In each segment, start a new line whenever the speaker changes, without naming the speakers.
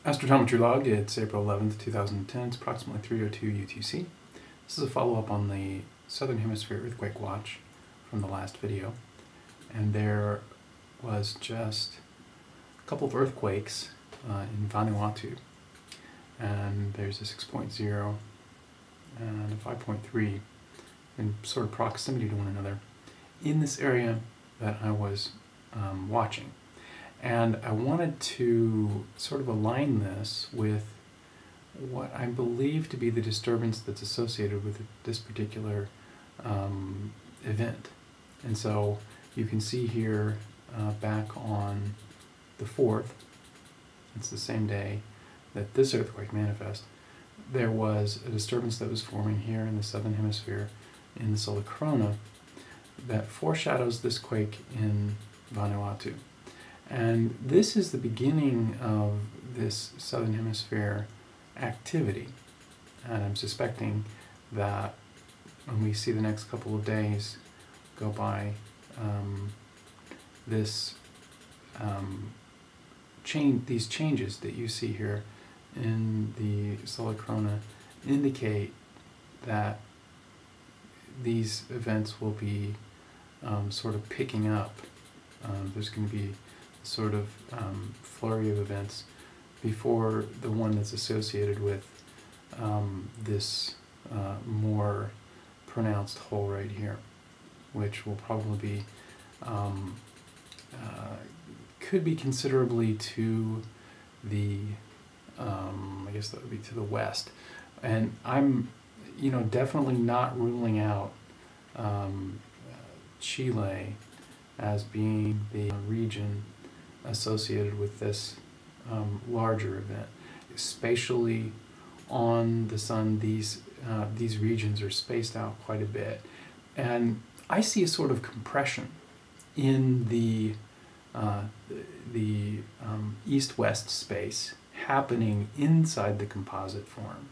Astrotometry log, it's April 11th, 2010, it's approximately 3:02 UTC. This is a follow-up on the Southern Hemisphere earthquake watch from the last video. And there was just a couple of earthquakes in Vanuatu. And there's a 6.0 and a 5.3 in sort of proximity to one another in this area that I was watching. And I wanted to sort of align this with what I believe to be the disturbance that's associated with this particular event. And so you can see here back on the 4th, it's the same day that this earthquake manifested, there was a disturbance that was forming here in the southern hemisphere in the solar corona that foreshadows this quake in Vanuatu. And this is the beginning of this southern hemisphere activity. And I'm suspecting that when we see the next couple of days go by, these changes that you see here in the solar corona indicate that these events will be sort of picking up. There's going to be sort of flurry of events before the one that's associated with this more pronounced hole right here, which will probably be could be considerably to the I guess that would be to the west. And I'm definitely not ruling out Chile as being the region associated with this larger event. Spatially on the sun, these regions are spaced out quite a bit, and I see a sort of compression in the east-west space happening inside the composite form.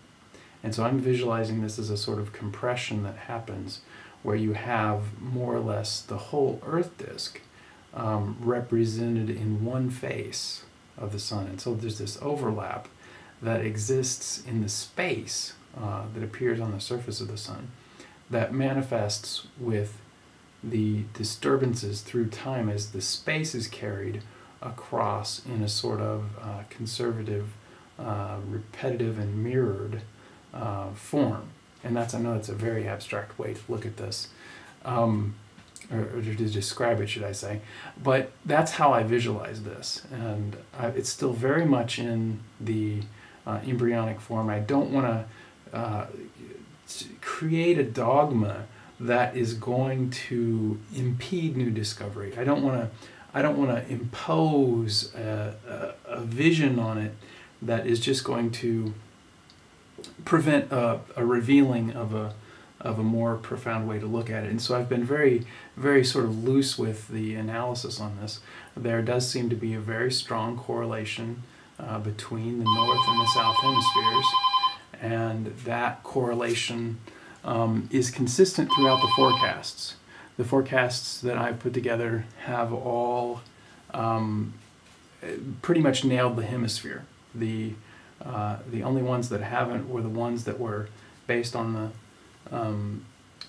And so I'm visualizing this as a sort of compression that happens where you have more or less the whole Earth disk represented in one face of the sun. And so there's this overlap that exists in the space that appears on the surface of the sun that manifests with the disturbances through time as the space is carried across in a sort of conservative, repetitive and mirrored form. And I know that's a very abstract way to look at this. Or to describe it, should I say. But that's how I visualize this. And it's still very much in the embryonic form. I don't want to create a dogma that is going to impede new discovery. I don't want to impose a vision on it that is just going to prevent a revealing of a more profound way to look at it. And so I've been very, very sort of loose with the analysis on this. There does seem to be a very strong correlation between the north and the south hemispheres, and that correlation is consistent throughout the forecasts. The forecasts that I've put together have all pretty much nailed the hemisphere. The only ones that haven't were the ones that were based on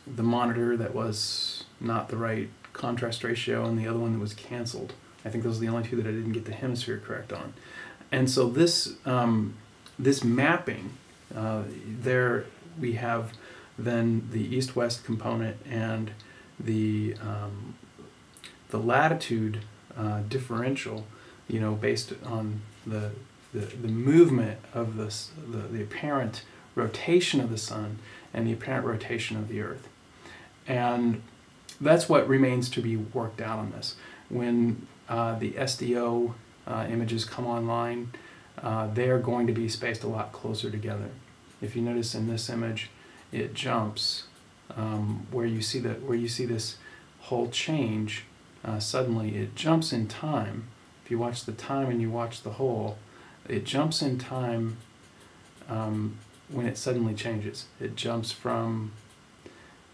the monitor that was not the right contrast ratio, and the other one that was canceled. I think those are the only two that I didn't get the hemisphere correct on. And so this this mapping, there we have then the east-west component and the latitude differential, based on the movement of the apparent rotation of the sun and the apparent rotation of the Earth. And that's what remains to be worked out on this. When the SDO images come online, they're going to be spaced a lot closer together. If you notice in this image, it jumps where you see this whole change. Suddenly it jumps in time. If you watch the time and you watch the whole, it jumps in time when it suddenly changes. It jumps from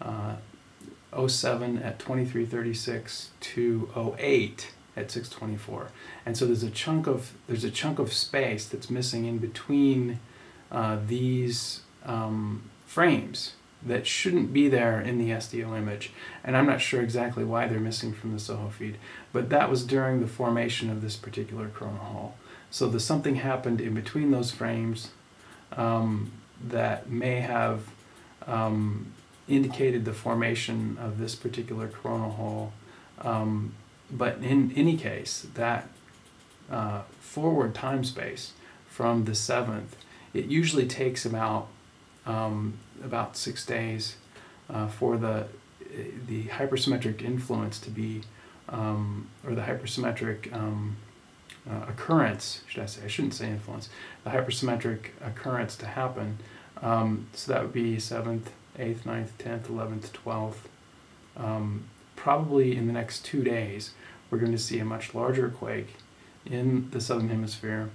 07 at 23:36 to 08 at 624. And so there's a chunk of space that's missing in between these frames that shouldn't be there in the SDO image. And I'm not sure exactly why they're missing from the SOHO feed, but that was during the formation of this particular coronal hole. So something happened in between those frames that may have indicated the formation of this particular coronal hole. But in any case, that forward time space from the 7th, it usually takes about 6 days for the hypersymmetric influence to be, or the hypersymmetric occurrence, should I say? I shouldn't say influence. The hypersymmetric occurrence to happen. So that would be 7th, 8th, 9th, 10th, 11th, 12th. Probably in the next 2 days, we're going to see a much larger quake in the southern hemisphere,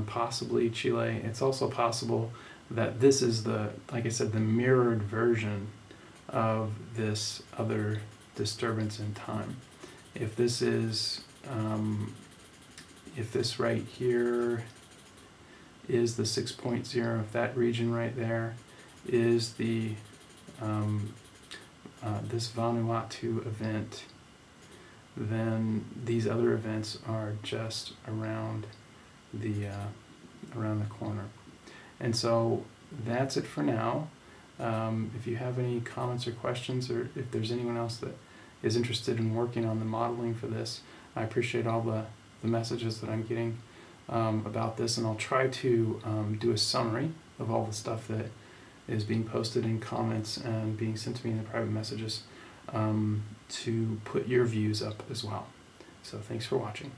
possibly Chile. It's also possible that this is like I said, the mirrored version of this other disturbance in time. If this is, if this right here is the 6.0, if that region right there is the this Vanuatu event, then these other events are just around the corner. And so that's it for now. If you have any comments or questions, or if there's anyone else that is interested in working on the modeling for this, I appreciate all the messages that I'm getting about this, and I'll try to do a summary of all the stuff that is being posted in comments and being sent to me in the private messages to put your views up as well. So thanks for watching.